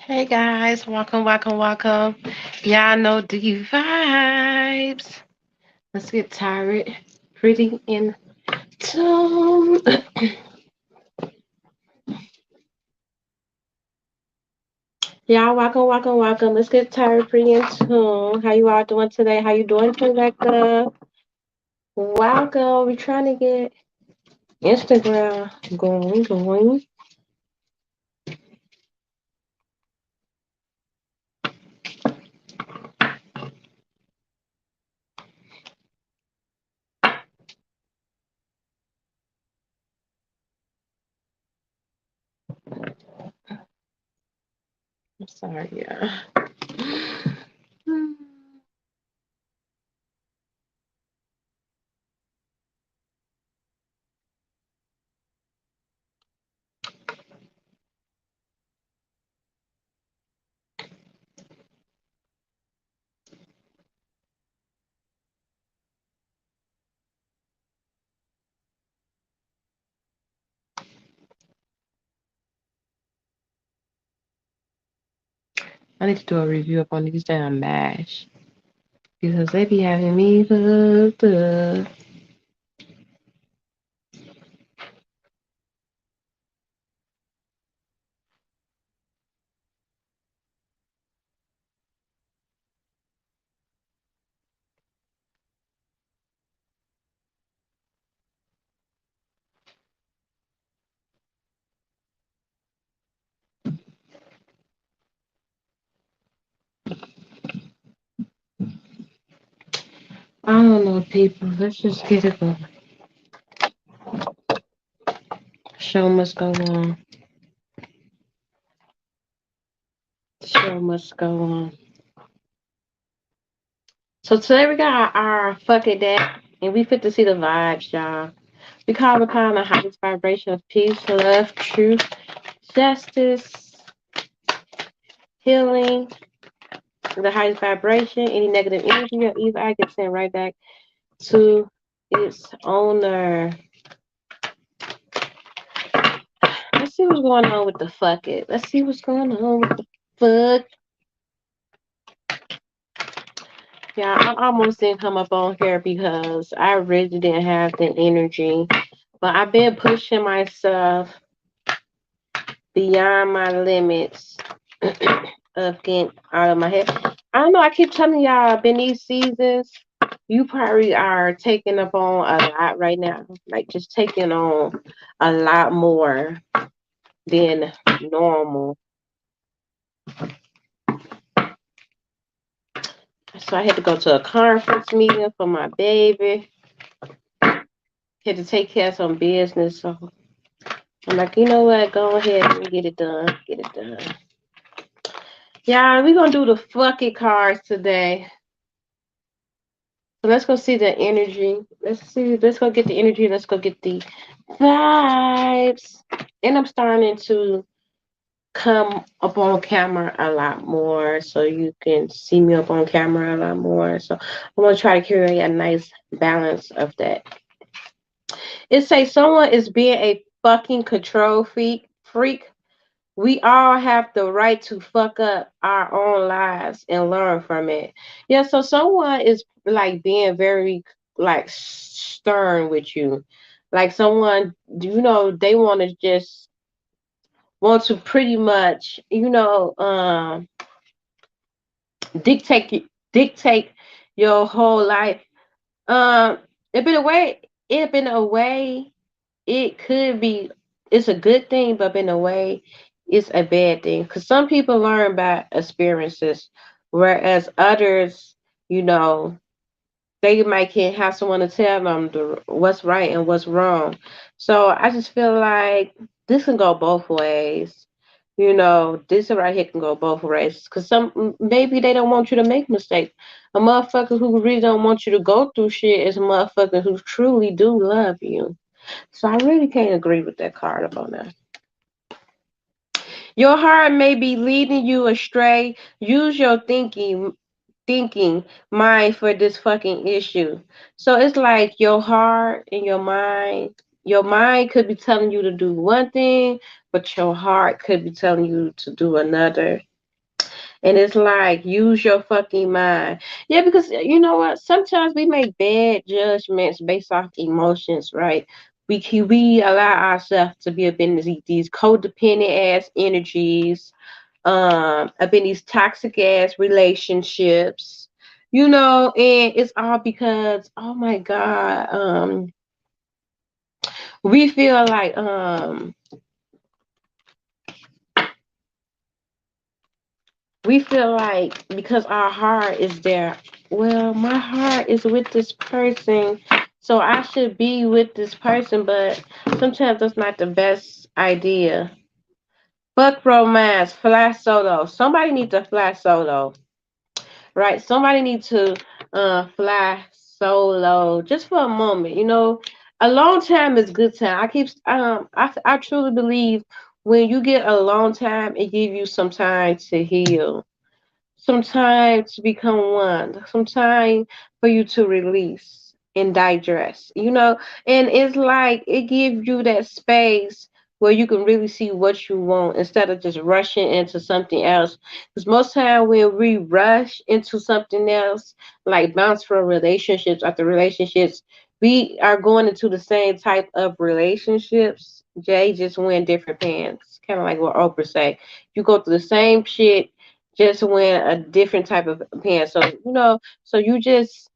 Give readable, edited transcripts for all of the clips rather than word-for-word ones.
Hey guys, welcome. Y'all know the vibes. Let's get tired. Pretty in tune. Y'all welcome. Let's get tired, pretty in tune. How you all doing today? How you doing, Rebecca? Welcome. We're trying to get Instagram going. I'm sorry, yeah. I need to do a review up on these damn mash because they be having me hooked up. I don't know, people. Let's just get it going. Show must go on. Show must go on. So today we got our fuck it deck, and we fit to see the vibes, y'all. We call upon the highest vibration of peace, love, truth, justice, healing, the highest vibration. Any negative energy or evil, I can send right back to its owner. Let's see what's going on with the fuck it. Let's see what's going on with the fuck. Yeah, I almost didn't come up on here because I really didn't have the energy. But I've been pushing myself beyond my limits of getting out of my head. I don't know. I keep telling y'all, been these seasons, you probably are taking up on a lot right now. Like just taking on a lot more than normal. So I had to go to a conference meeting for my baby. Had to take care of some business. So I'm like, you know what? Go ahead and get it done. Get it done. Yeah, we're gonna do the fuck it cards today. So let's go see the energy. Let's go get the energy. Let's go get the vibes. And I'm starting to come up on camera a lot more so you can see me up on camera a lot more. So I'm gonna try to carry a nice balance of that. It says someone is being a fucking control freak. We all have the right to fuck up our own lives and learn from it. Yeah, so someone is like being very like stern with you. Like someone, they want to pretty much, dictate your whole life. Um, it been a way, it been a way, it could be, it's a good thing, but in a way, it's a bad thing. Because some people learn by experiences, whereas others, you know, they might can't have someone to tell them what's right and what's wrong. So I just feel like this can go both ways. This right here can go both ways. Because maybe they don't want you to make mistakes. A motherfucker who really don't want you to go through shit is a motherfucker who truly do love you. So I really can't agree with that card about that. Your heart may be leading you astray. Use your thinking mind for this fucking issue. So it's like your heart and your mind could be telling you to do one thing, but your heart could be telling you to do another. And it's like, use your fucking mind. Yeah, because you know what? Sometimes we make bad judgments based off emotions, right? We allow ourselves to be up in these codependent ass energies, up in these toxic ass relationships, and it's all because, oh my God, we feel like because our heart is there. Well, my heart is with this person, so I should be with this person, but sometimes that's not the best idea. Fuck romance, fly solo. Somebody needs to fly solo, right? Somebody needs to fly solo just for a moment. A long time is good time. I truly believe when you get a long time, it gives you some time to heal, some time to become one, some time for you to release and digest, and it's like it gives you that space where you can really see what you want instead of just rushing into something else. Because most time when we rush into something else, like bounce from relationships after relationships, we are going into the same type of relationships. Jay just wearing different pants, kind of like what Oprah say. You go through the same shit, just wearing a different type of pants. So you just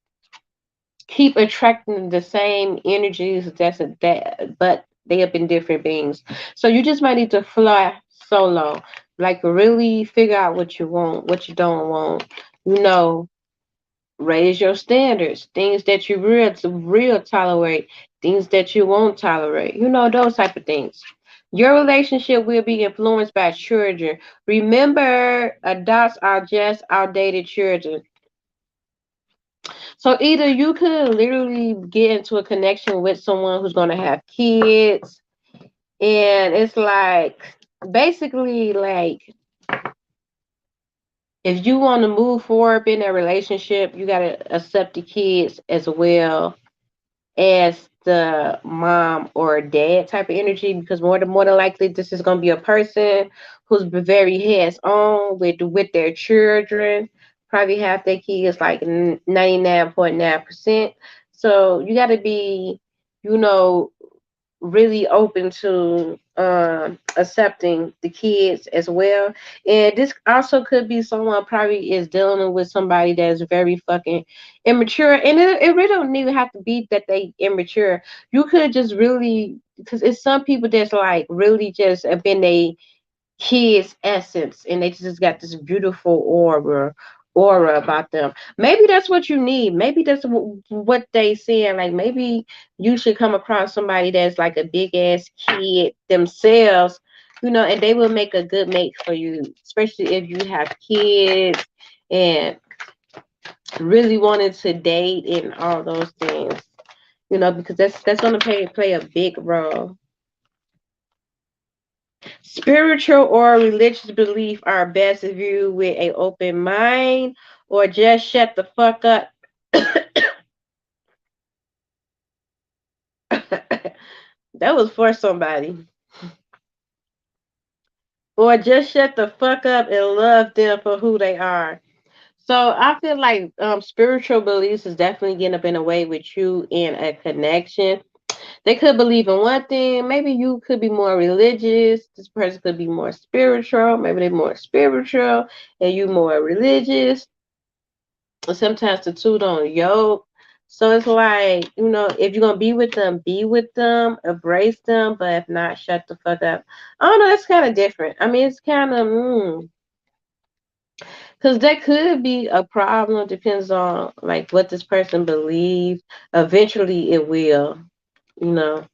keep attracting the same energies but they have been different beings. So you just might need to fly solo, like really figure out what you want, what you don't want. You know, Raise your standards, things that you real tolerate, things that you won't tolerate. Those type of things. Your relationship will be influenced by children. Remember, adults are just outdated children. So either you could literally get into a connection with someone who's going to have kids, and it's like basically like if you want to move forward in a relationship, you got to accept the kids as well as the mom or dad type of energy, because more than likely this is going to be a person who's very hands on with their children, probably have their kids like 99.9%. So you got to be, you know really open to accepting the kids as well. And this also could be someone probably is dealing with somebody that is very fucking immature. And it really don't even have to be that they immature. You could just really, because it's some people that's like really just have been a kid's essence, and they just got this beautiful aura about them. Maybe that's what you need. Maybe that's what they saying. Like maybe you should come across somebody that's like a big ass kid themselves, and they will make a good mate for you, especially if you have kids and really wanted to date and all those things. Because that's gonna play a big role. Spiritual or religious belief are best viewed with an open mind, or just shut the fuck up. That was for somebody. Or just shut the fuck up and love them for who they are. So I feel like spiritual beliefs is definitely getting up in a way with you in a connection. They could believe in one thing. Maybe you could be more religious. This person could be more spiritual. Maybe they're more spiritual and you more religious. Sometimes the two don't yoke. So it's like, if you're gonna be with them, embrace them, but if not, shut the fuck up. I don't know, that's kind of different. I mean, it's kind of because that could be a problem. Depends on like what this person believes. Eventually, it will. You know,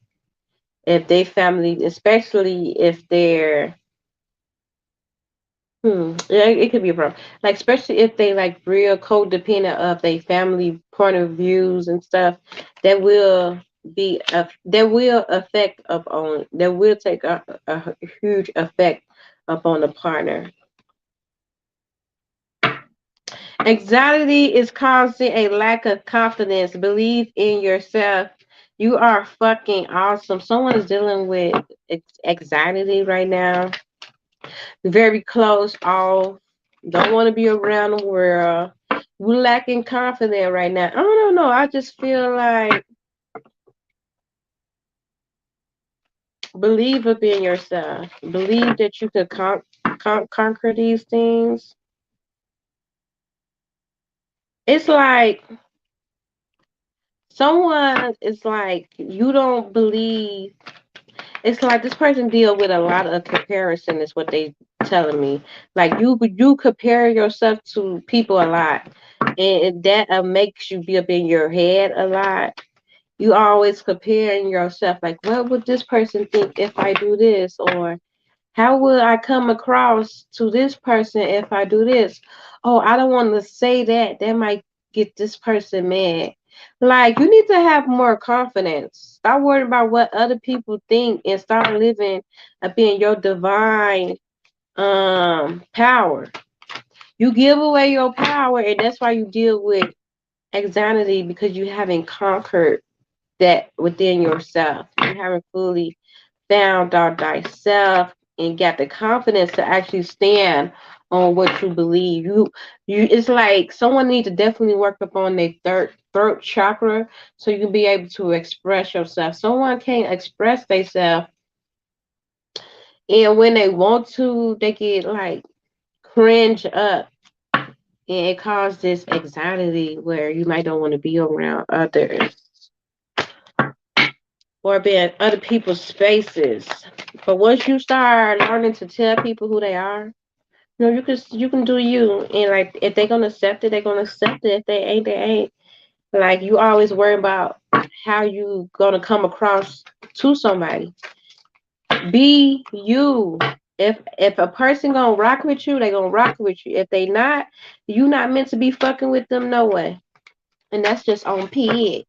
if they family, especially if they're yeah, it could be a problem. Like especially if they like real codependent of their family point of views and stuff, that will that will affect upon that will take a huge effect upon the partner. Anxiety is causing a lack of confidence. Believe in yourself. You are fucking awesome. Someone is dealing with anxiety right now. Very close off. Don't want to be around the world. You lacking confidence right now. I don't know. I just feel like believe up in yourself. Believe that you could conquer these things. It's like someone is like you don't believe. It's like this person deal with a lot of comparison. Is what they telling me. Like you compare yourself to people a lot, and that makes you be up in your head a lot. You always comparing yourself. Like, what would this person think if I do this, or how would I come across to this person if I do this? Oh, I don't want to say that. That might get this person mad. Like, you need to have more confidence. Stop worrying about what other people think and start living up in your divine power. You give away your power, and that's why you deal with anxiety because you haven't conquered that within yourself. You haven't fully found out thyself and got the confidence to actually stand on what you believe. You it's like someone needs to definitely work upon their throat chakra so you can be able to express yourself. Someone can't express themselves and when they want to they get like cringe up and it causes this anxiety where you might don't want to be around others or be in other people's spaces. But once you start learning to tell people who they are, you can do you. And like if they're gonna accept it, they're gonna accept it. If they ain't, they ain't. Like you always worry about how you gonna come across to somebody. Be you. If a person gonna rock with you, they gonna rock with you. If they not, you not meant to be fucking with them no way. And that's just on P.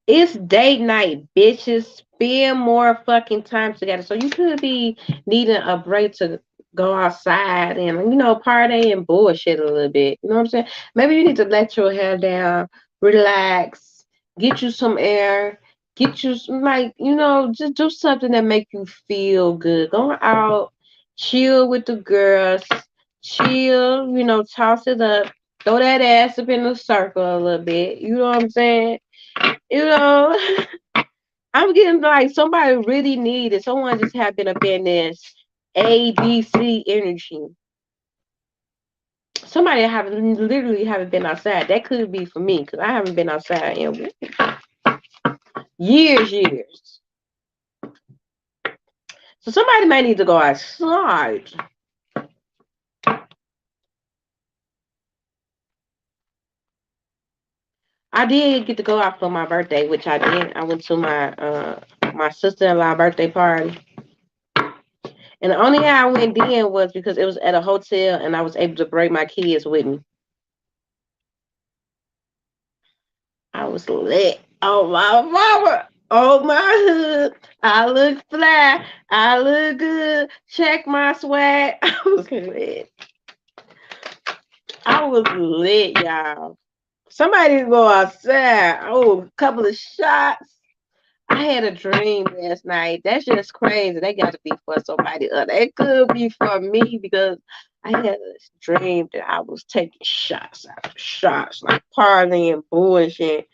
It's date night, bitches. Spend more fucking time together. So you could be needing a break to go outside and party and bullshit a little bit. You know what I'm saying? Maybe you need to let your hair down, relax, get you some air, get you like just do something that make you feel good. Go out, chill with the girls, chill. Toss it up, throw that ass up in a circle a little bit. You know what I'm saying? you know, I'm getting like somebody really needed. Someone just have been up in this ABC energy. Somebody literally haven't been outside. That could be for me because I haven't been outside in years. So somebody might need to go outside. I did get to go out for my birthday, which I did. I went to my sister-in-law birthday party. And the only way I went then was because it was at a hotel and I was able to bring my kids with me. I was lit. Oh my mama. Oh my hood. I look fly. I look good. Check my swag. I was lit. I was lit, y'all. Somebody go outside. Oh, a couple of shots. I had a dream last night. That's just crazy. They got to be for somebody else. It could be for me because I had a dream that I was taking shots after shots, like partying, bullshit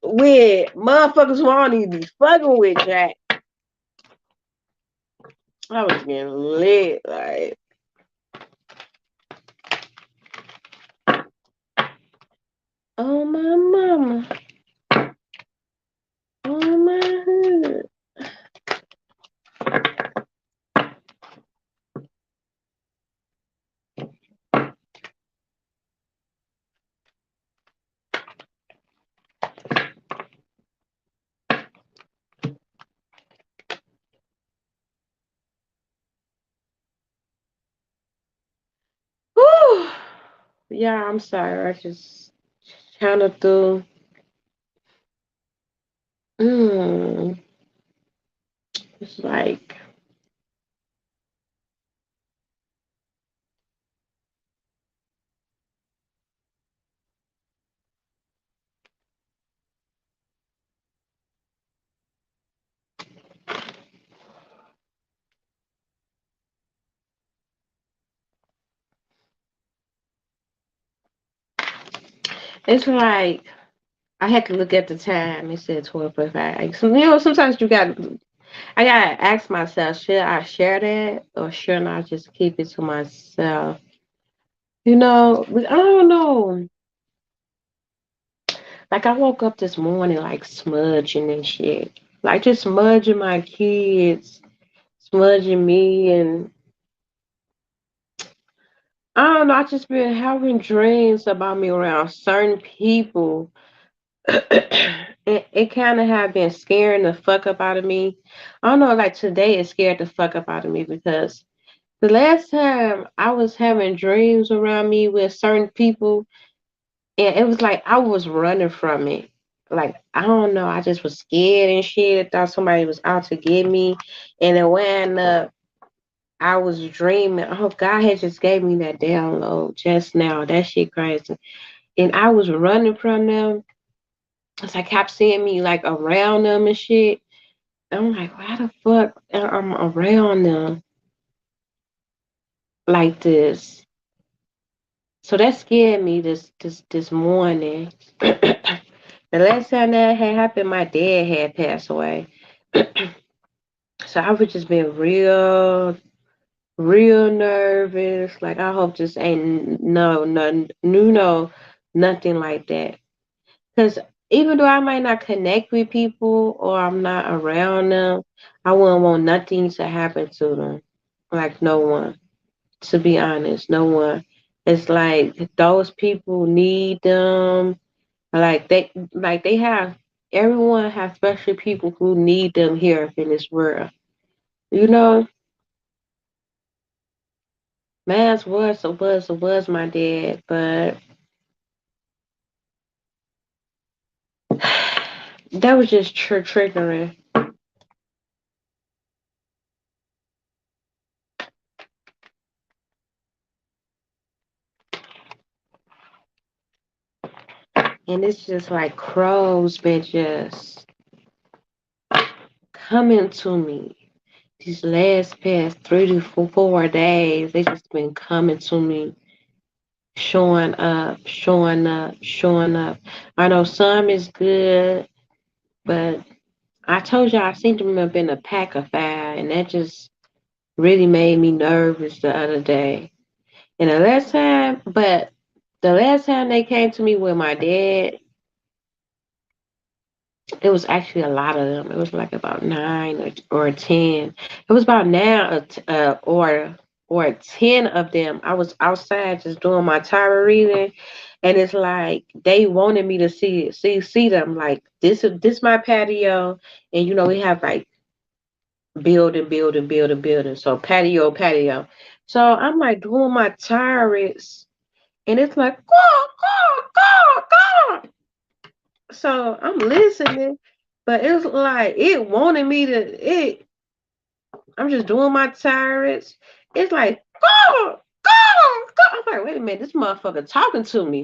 with motherfuckers who I don't even be fucking with, Jack. I was getting lit, like, oh my mama, oh my hood. Whew. Yeah, I'm sorry. I just kind of threw. Mm, it's like, It's like I had to look at the time. It said 12:45. Sometimes I gotta ask myself, should I share that or should I just keep it to myself? I don't know. Like I woke up this morning like smudging and shit. Like just smudging my kids, smudging me, and I don't know, I just been having dreams about me around certain people. It kind of have been scaring the fuck up out of me. I don't know, like today it scared the fuck up out of me because the last time I was having dreams around me with certain people, and it was like I was running from it. Like, I don't know, I just was scared and shit. I thought somebody was out to get me. And then when I was dreaming, oh, God had just gave me that download just now. That shit crazy. And I was running from them. Cause I kept seeing me like around them and shit. I'm like, why the fuck I'm around them like this? So that scared me this morning. The last time that had happened, my dad had passed away. So I was just been real nervous. Like I hope this ain't nothing like that. Cause even though I might not connect with people or I'm not around them, I wouldn't want nothing to happen to them. Like no one. To be honest, no one. It's like those people need them. Like they have everyone has special people who need them here in this world. You know, Mans was my dad, but that was just triggering. And it's just like crows been just coming to me. These last past 3 to 4 days, they just been coming to me, showing up, showing up, showing up. I know some is good, but I told you I seen them up in a pack of five, and that just really made me nervous the other day. And the last time they came to me with my dad, it was actually a lot of them. It was like about nine or 10. It was about or 10 of them. I was outside just doing my tarot reading, and it's like they wanted me to see them. Like this my patio, and we have like building. So patio. So I'm like doing my tyrants, and it's like, go. So I'm listening, but it's like it wanted me to. I'm just doing my tyrants. It's like, go. I'm like, wait a minute, this motherfucker talking to me.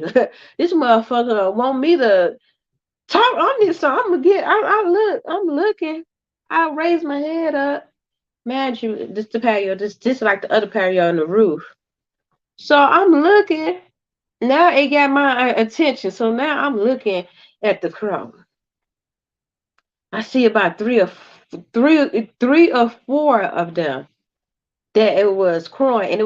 This motherfucker want me to talk on this. So I'm gonna get. I'm looking. I raise my head up. Mind you, this the patio. This is like the other patio on the roof. So I'm looking. Now it got my attention. So now I'm looking at the crow. I see about three or four of them that it was crowing, and they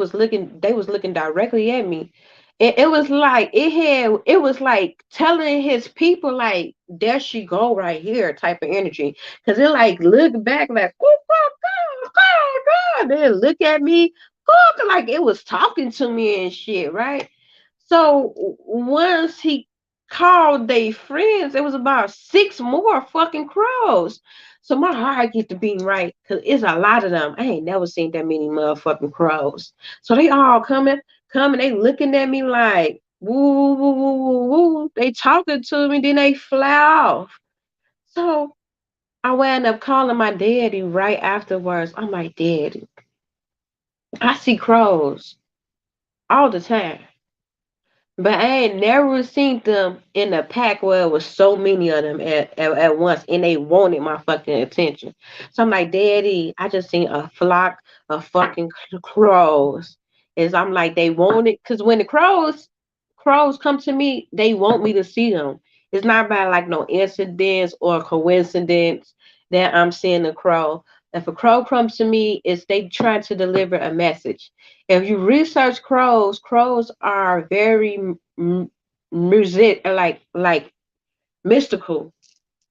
was looking directly at me. It was like it was like telling his people like there she go right here type of energy. Cause it like looked back like then look at me, like it was talking to me and shit, right? So once he called they friends, it was about six more fucking crows. So my heart get to beating right because it's a lot of them. I ain't never seen that many motherfucking crows. So they all coming, they looking at me like woo, woo, woo, woo, woo. They talking to me, then they fly off. So I wound up calling my daddy right afterwards. I'm like, Daddy, I see crows all the time. But I ain't never seen them in a pack where it was so many of them at once and they wanted my fucking attention. So I'm like, Daddy, I just seen a flock of fucking crows. Is I'm like, they wanted, because when the crows come to me, they want me to see them. It's not by like no incidents or coincidence that I'm seeing a crow. If a crow comes to me, it's they trying to deliver a message. If you research crows, crows are very music like mystical.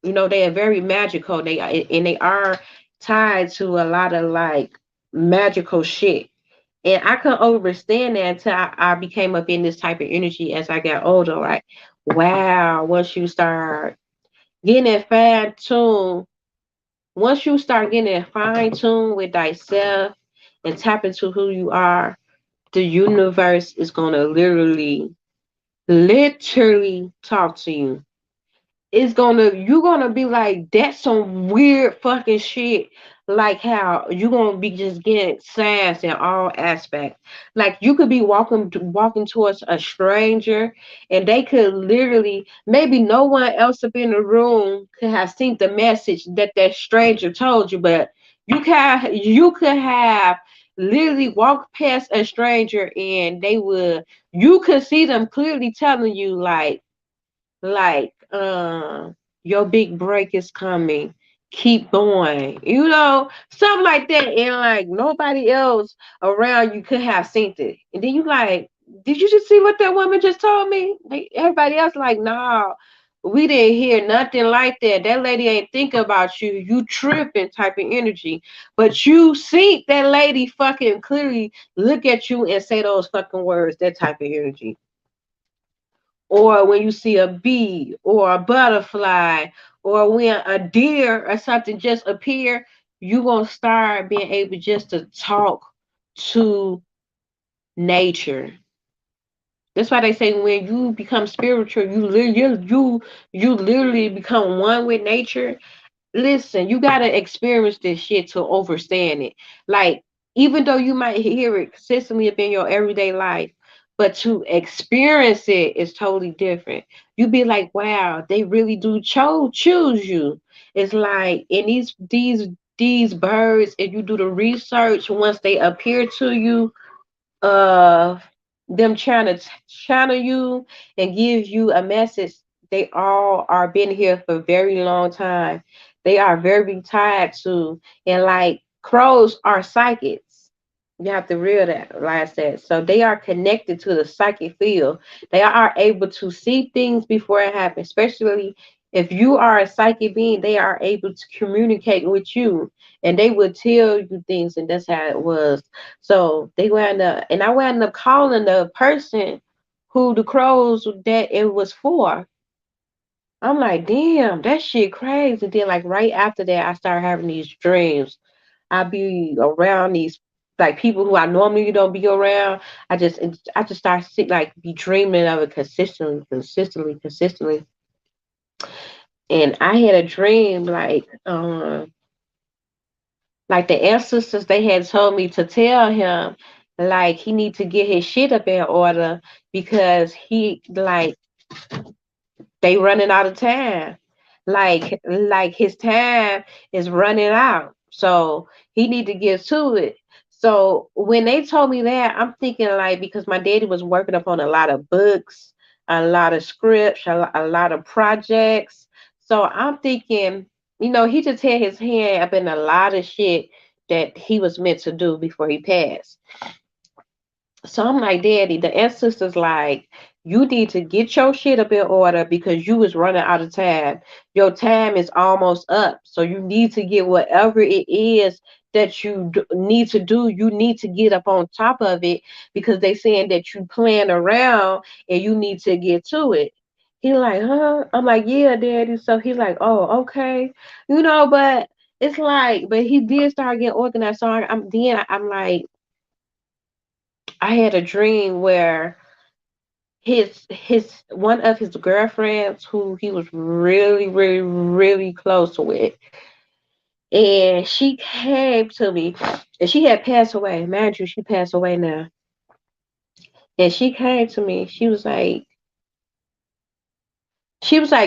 You know, they are very magical. They are, and they are tied to a lot of like magical shit. And I couldn't understand that until I became up in this type of energy as I got older. Like, wow, getting it fine tuned, once you start getting it fine tuned with thyself and tap into who you are, the universe is gonna literally talk to you. It's gonna you're gonna be like, that's some weird fucking shit. Like how you gonna be just getting signs in all aspects. Like you could be walking towards a stranger, and they could literally, maybe no one else up in the room could have seen the message that that stranger told you, but you could have literally walked past a stranger, and you could see them clearly telling you like your big break is coming, keep going, something like that. And like nobody else around you could have seen it, and then you like, did you just see what that woman just told me? Like, everybody else like, nah, we didn't hear nothing like that. That lady ain't thinking about you, you tripping type of energy. But you see that lady fucking clearly look at you and say those fucking words, that type of energy. Or when you see a bee or a butterfly, or when a deer or something just appear, you gonna start being able just to talk to nature. That's why they say when you become spiritual, you literally become one with nature. Listen, you gotta experience this shit to understand it. Like, even though you might hear it consistently up in your everyday life, but to experience it is totally different. You be like, wow, they really do choose you. It's like, and these birds, if you do the research, once they appear to you, of them trying to channel you and give you a message, they all are been here for a very long time. They are very tied to, and like crows are psychics. You have to realize that. So they are connected to the psychic field. They are able to see things before it happens, especially if you are a psychic being, they are able to communicate with you, and they will tell you things, and that's how it was. So they wound up, and I wound up calling the person who the crows that it was for. I'm like, damn, that shit crazy. Then, like right after that, I started having these dreams. I be around these like people who I normally don't be around. I just start like be dreaming of it consistently. And I had a dream like the ancestors, they had told me to tell him like he need to get his shit up in order, because he like they running out of time. Like his time is running out. So he need to get to it. So when they told me that, I'm thinking like, because my daddy was working up on a lot of books, a lot of scripts, a lot of projects. So I'm thinking, he just had his hand up in a lot of shit that he was meant to do before he passed. So I'm like, Daddy, the ancestors like, you need to get your shit up in order because you was running out of time. Your time is almost up. So you need to get whatever it is that you need to do. You need to get up on top of it, because they saying that you playing around and you need to get to it. He like, huh? I'm like, yeah, Daddy. So he's like, oh, okay. But it's like, but he did start getting organized. So I'm like, I had a dream where his one of his girlfriends, who he was really, really, really close with, and she came to me, and she had passed away. Mind you, she passed away now. And she came to me. She was like,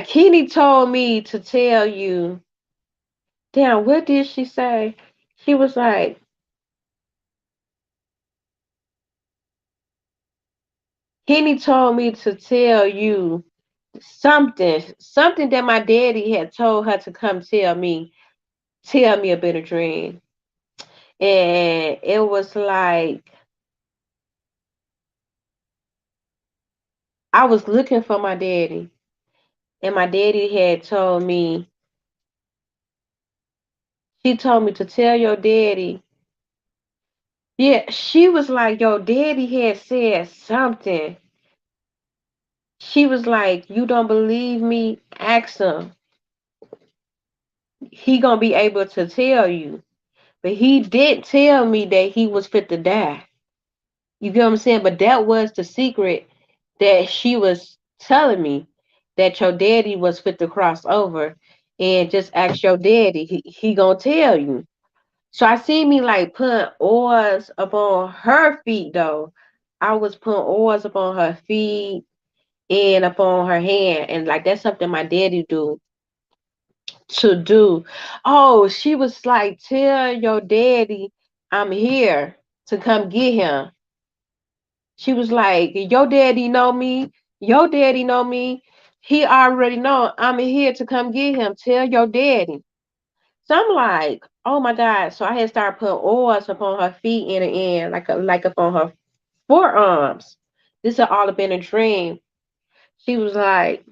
Kenny told me to tell you. Damn, what did she say? She was like, Henny told me to tell you something that my daddy had told her to come tell me about a dream. And it was like I was looking for my daddy, and my daddy had told me, she told me to tell your daddy. Yeah, she was like, your daddy had said something. She was like, you don't believe me? Ask him. He gonna be able to tell you. But he did tell me that he was fit to die. You get what I'm saying? But that was the secret that she was telling me, that your daddy was fit to cross over, and just ask your daddy. He gonna tell you. So I seen me like put oils upon her feet though. I was putting oils upon her feet and upon her hand, and like that's something my daddy do. Oh, she was like, tell your daddy I'm here to come get him. She was like, your daddy know me. Your daddy know me. He already know I'm here to come get him. Tell your daddy. So I'm like, oh my God. So I had started putting oils upon her feet and in, like upon her forearms. This had all been a dream. She was like,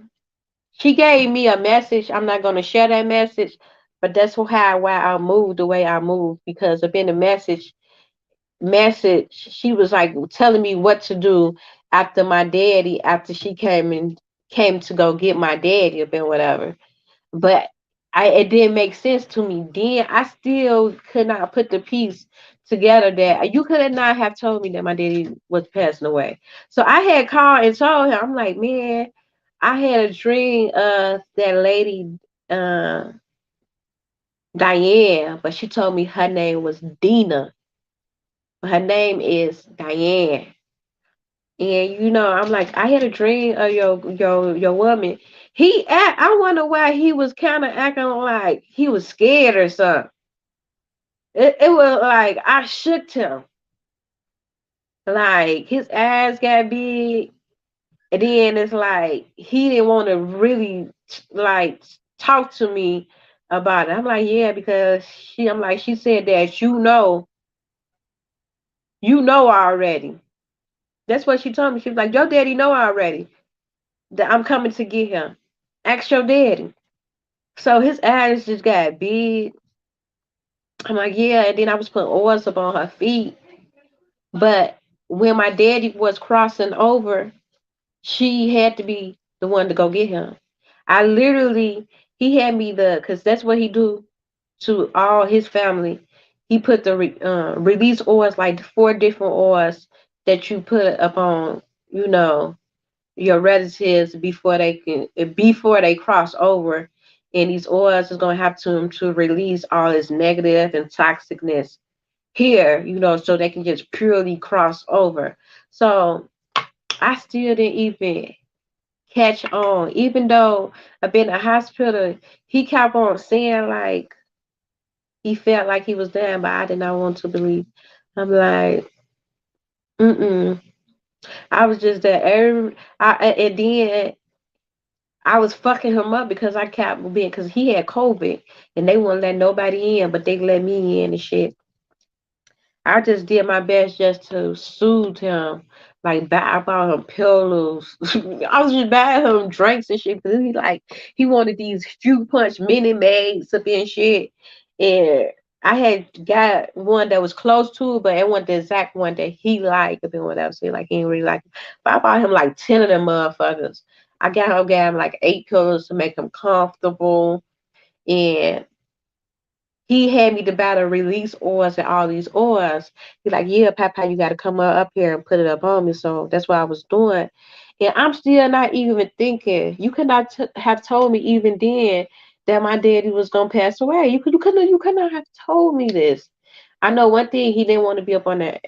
she gave me a message. I'm not gonna share that message, but that's how why I moved the way I moved, because of in the message, she was like telling me what to do after my daddy, after she came to go get my daddy up and whatever. But it didn't make sense to me. Then I still could not put the piece together that you could not have told me that my daddy was passing away. So I had called and told him, I'm like, man, I had a dream of that lady, uh, Diane, but she told me her name was Dina. Her name is Diane. And I'm like, I had a dream of your woman. I wonder why he was kind of acting like he was scared or something. It was like I shook him, like his eyes got big, and then it's like he didn't want to really like talk to me about it. I'm like, yeah, because I'm like, she said that you know already. That's what she told me. She was like, your daddy know already that I'm coming to get him. Ask your daddy. So his eyes just got big. I'm like, yeah. And then I was putting oils up on her feet. But when my daddy was crossing over, she had to be the one to go get him. I literally, he had me because that's what he do to all his family. He put the release oils, like 4 different oils that you put up on, you know, your relatives before they cross over, and these oils is gonna have to release all this negative and toxicness here, so they can just purely cross over. So I still didn't even catch on, even though I've been in the hospital. He kept on saying like he felt like he was dying, but I did not want to believe. I'm like, mm-mm. I was just that and then I was fucking him up because I kept being, because he had COVID and they wouldn't let nobody in, but they let me in and shit. I just did my best just to soothe him. Like, I bought him pillows. I was just buying him drinks and shit because he wanted these fruit punch mini maids up and shit. And I had got one that was close to it, but it wasn't the exact one that he liked. And what I was saying, like he didn't really like it. But I bought him like 10 of them motherfuckers. Got him like 8 pillows to make him comfortable. And he had me to buy the release oils and all these oils. He's like, yeah, Papa, you got to come up here and put it up on me. So that's what I was doing. And I'm still not even thinking. You could not have told me even then that my daddy was gonna pass away. You could not have told me this. I know one thing, he didn't want to be up on the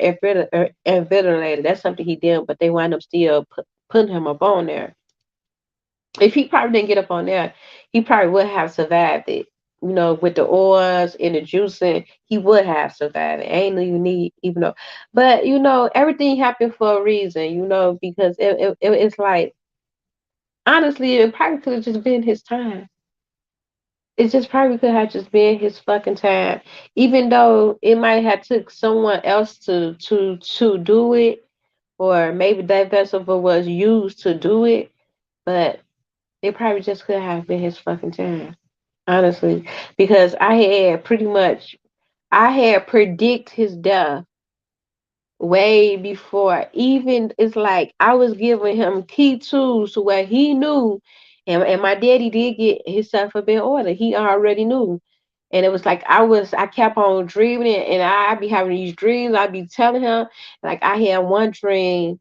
ventilator. That's something he did, but they wound up still putting him up on there. If he probably didn't get up on there, he probably would have survived it. with the oils and the juicing, he would have survived. It ain't even need, even though, but everything happened for a reason, because it's like, honestly, it probably could have just been his time. It just probably could have just been his fucking time, even though it might have took someone else to do it, or maybe that vessel was used to do it, but it probably just could have been his fucking time, honestly, because I had predict his death way before. Even it's like I was giving him key tools to where he knew, and my daddy did get himself up in order. He already knew. And it was like I kept on dreaming it, and I be having these dreams. I'd be telling him, like, I had one dream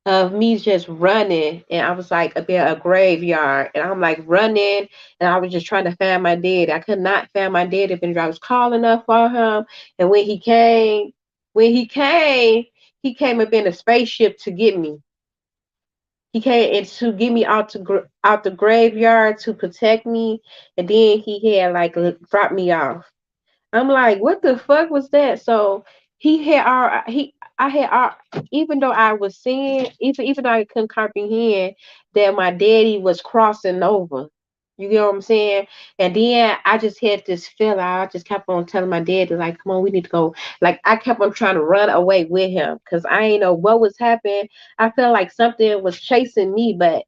of me just running, and I was like up in a graveyard, and I'm like running, and I was just trying to find my dad. I could not find my dad, and I was calling up for him. And when he came up in a spaceship to get me. He came and to get me out the graveyard to protect me, and then he had like dropped me off. I'm like, what the fuck was that? So he had our he I had our even though I was seeing, even though I couldn't comprehend that my daddy was crossing over. You get what I'm saying? And then I just had this feeling. I just kept on telling my daddy, like, come on, we need to go. Like, I kept on trying to run away with him because I ain't know what was happening. I felt like something was chasing me, but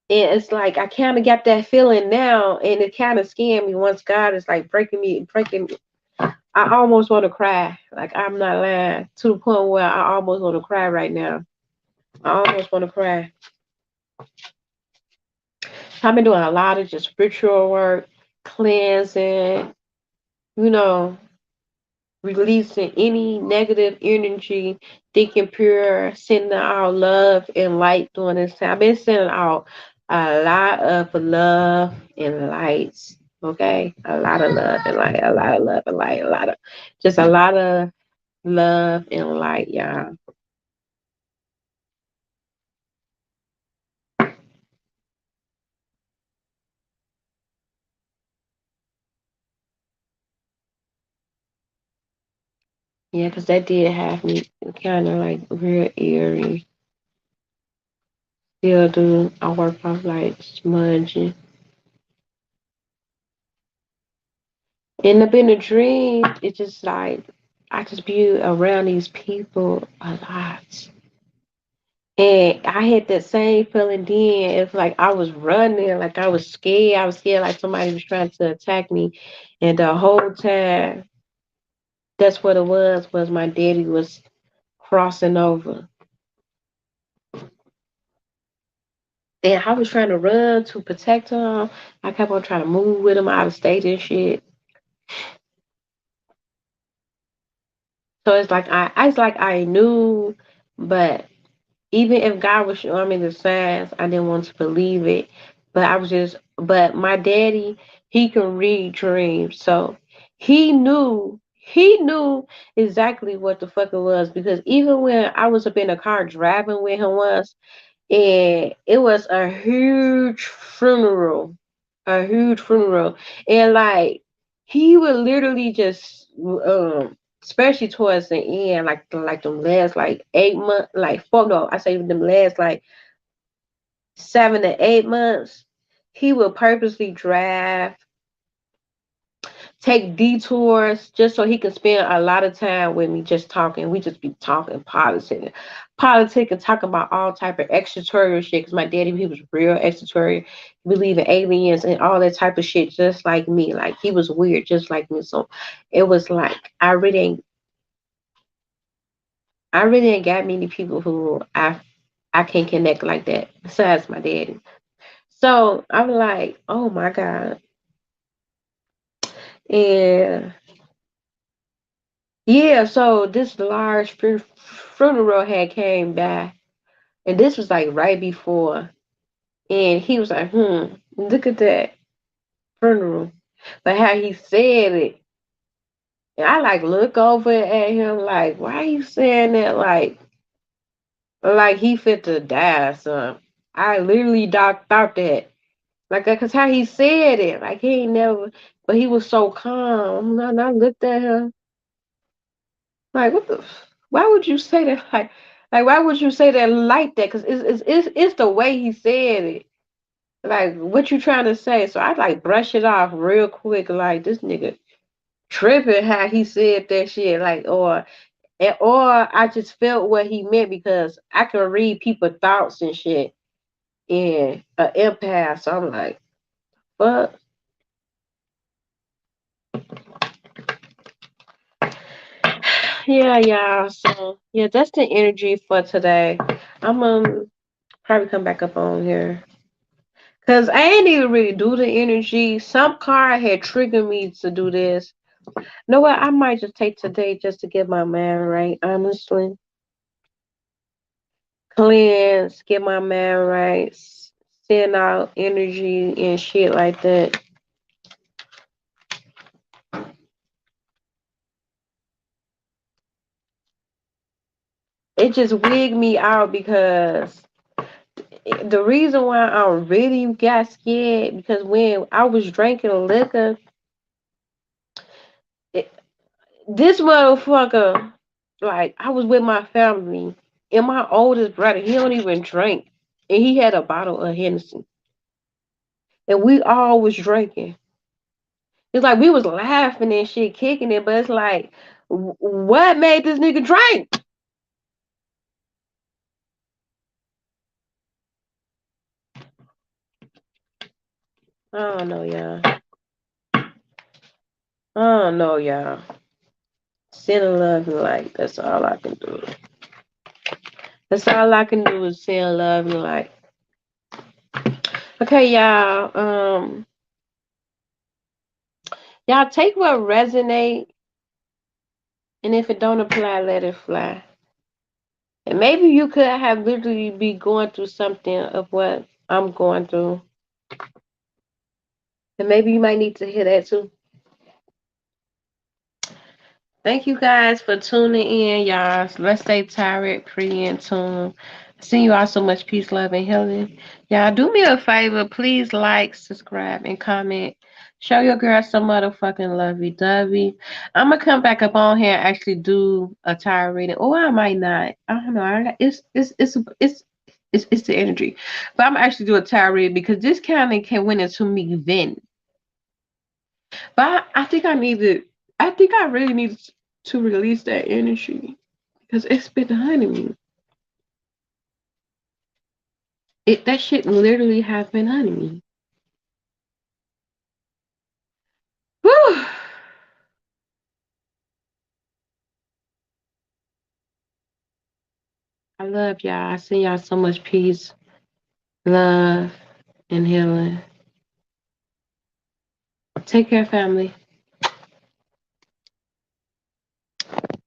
it's like I kind of got that feeling now, and it kind of scared me once God is like breaking. I almost want to cry. Like, I'm not lying, to the point where I almost want to cry right now. I almost want to cry. I've been doing a lot of just spiritual work, cleansing, you know, releasing any negative energy, thinking pure, sending out love and light during this time. I've been sending out a lot of love and lights. Okay, a lot of love and light, a lot of love and light, a lot of love and light, y'all. Yeah, because that did have me kind of like real eerie. Still do. I work off like smudging. And up in a dream, it's just like I just be around these people a lot. And I had that same feeling then. It's like I was running, like I was scared. I was scared like somebody was trying to attack me. And the whole time, that's what it was my daddy was crossing over. And I was trying to run to protect him. I kept on trying to move with him out of state and shit. So it's like I knew, but even if God was showing me the signs, I didn't want to believe it. But my daddy, he can read dreams. So he knew exactly what the fuck it was, because even when I was up in the car driving with him once, and it was a huge funeral, and like he would literally just especially towards the end, like them last like 8 months, like four, no, I say them last like 7 to 8 months, he would purposely drive, take detours just so he could spend a lot of time with me just talking. We just be talking politics and talking about all type of extraterritorial shit. Because my daddy, he was real extraterritorial, believe in aliens and all that type of shit, just like me. Like, he was weird, just like me. So it was like I really ain't got many people who I can connect like that besides my daddy. So I'm like, oh my God. And yeah, so this large funeral had came by, and this was like right before, and he was like, look at that funeral. But how he said it, and I like look over at him like, why are you saying that like he fit to die or something? I literally thought that. Like, cause how he said it, like he ain't never, but he was so calm. And I looked at him like, what the? Why would you say that? Like why would you say that like that? Cause it's the way he said it. Like, what you trying to say? So I like brush it off real quick. Like this nigga tripping how he said that shit. Like, or I just felt what he meant because I can read people's thoughts and shit in an empath. So I'm like, fuck. Yeah, yeah. So yeah, that's the energy for today. I'm probably come back up on here. Cause I ain't even really do the energy. Some card had triggered me to do this. You know what? I might just take today just to get my mind right, honestly. Cleanse, get my mind right, send out energy and shit like that. It just wigged me out because the reason why I really got scared because when I was drinking liquor, it, this motherfucker, like I was with my family and my oldest brother, he don't even drink, and he had a bottle of Hennessy, and we all was drinking. It's like we was laughing and shit, kicking it, but it's like, what made this nigga drink? I don't know, y'all. I don't know, y'all. Send love and light. That's all I can do. That's all I can do is send love and light. Okay, y'all. Y'all take what resonate, and if it don't apply, let it fly. And maybe you could have literally be going through something of what I'm going through, and maybe you might need to hear that too. Thank you guys for tuning in, y'all. Let's stay tired, pretty in tune. Send you all so much peace, love, and healing. Y'all, do me a favor. Please like, subscribe, and comment. Show your girl some motherfucking lovey dovey. I'm gonna come back up on here and actually do a tarot reading, or I might not. I don't know. It's the energy, but I'm gonna actually do a tarot reading because this kind of can went into me then. But I think I need to. I think I really need to release that energy because it's been hunting me. That shit literally has been hunting me. Whew. I love y'all. I send y'all so much peace, love, and healing. Take care, family.